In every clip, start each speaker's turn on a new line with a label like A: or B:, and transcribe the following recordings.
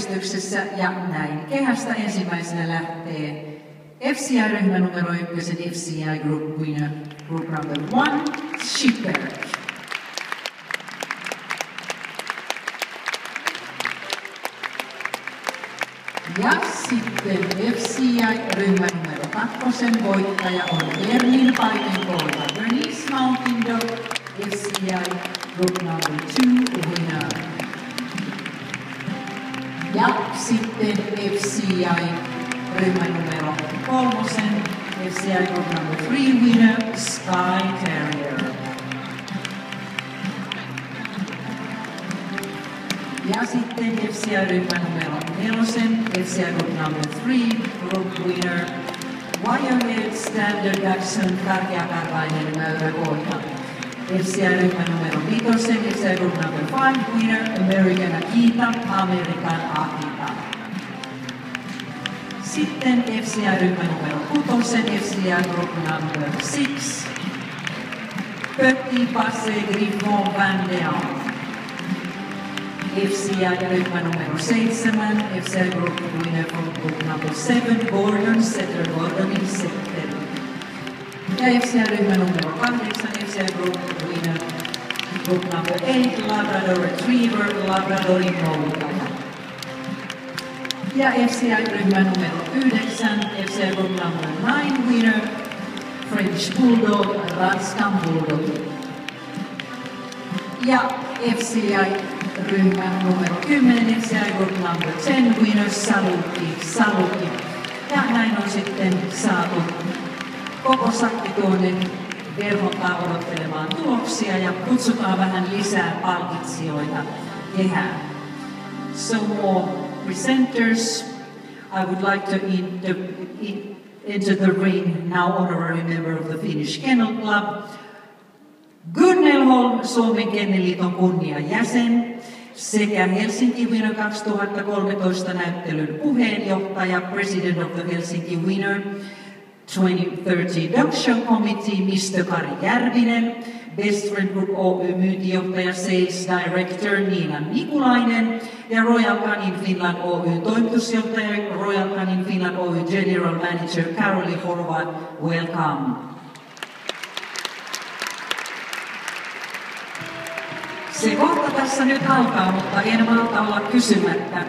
A: järjestyksessä ja näin kehästä ensimmäisenä lähtee FCI-ryhmä numero 1, FCI Group Winner, Group number 1, Schipper. Ja sitten FCI-ryhmä numero 2 voittaja on Berlin Paimen Kolta Bernice Mountain Dog, FCI Group number 2 winner. Ja sitten FCI-ryhmä numero 3, FCI Group number 3 winner, Sky Terrier. Ja sitten FCI-ryhmä numero 4, FCI Group number 3, Group winner, Wirehead Standard Dachshund karkeakarvainen mäyräkoira. FCI-ryhmä numero 5, FCI Group number 5, winner, American Akita, American Akita. Sitten FCI-ryhmä numero 6, FCI Group number 6, Petit Passé Griffon Van de Aan. FCI-ryhmä numero 7, FCI Group winner from Group number 7, Gordon Setter, Gordonin Setter. Ja FCI-ryhmä numero 8, FCI Group winner, Group number 8, Labrador Retriever, Labradorin noutaja. Ja FCI-ryhmä numero 9, FCI Group number 9 winner, French Bulldog, Ranskan Bulldog. Ja FCI-ryhmä numero 10, FCI Group number 10 winner, Saluki. Ja näin on sitten saatu koko sakki tuonne verhottaa odottelemaan tuloksia ja kutsutaan vähän lisää palkitsijoita kehään. So more presenters. I would like to enter the ring now honorary member of the Finnish Kennel Club, Gunnel Holm, Suomen Kenneliiton kunniajäsen sekä Helsinki Winner 2013 näyttelyn puheenjohtaja, President of the Helsinki Winner 2030 Dog Show Committee, Mr. Kari Järvinen, Best Friend Group Oy myyntijohtaja, Sales Director Niina Nikulainen ja Royal Canin Finland Oy toimitusjohtaja, Royal Canin Finland Oy General Manager Karoli Horvath. Welcome. Se kohta tässä nyt alkaa, mutta en malta olla kysymättä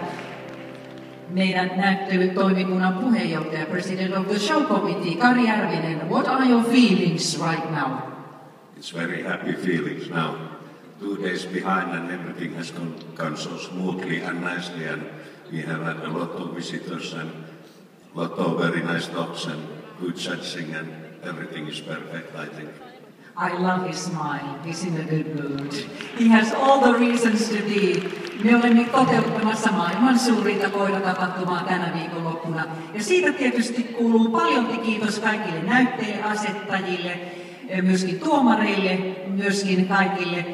A: meidän näyttelytoimikunnan puheenjohtaja, President of the Show Committee, Kari Järvinen. What are your feelings right now?
B: It's very happy feelings now. 2 days behind and everything has gone so smoothly and nicely, and we have had a lot of visitors and a lot of very nice dogs and good judging, and everything is perfect, I think.
A: I love his smile. He's in a good mood. He has all the reasons to be. Me olemme toteuttamassa maailman suurinta koiratapahtumaa tänä viikonloppuna. Ja siitä tietysti kuuluu paljon kiitos kaikille näytteenasettajille, myöskin tuomareille, myöskin kaikille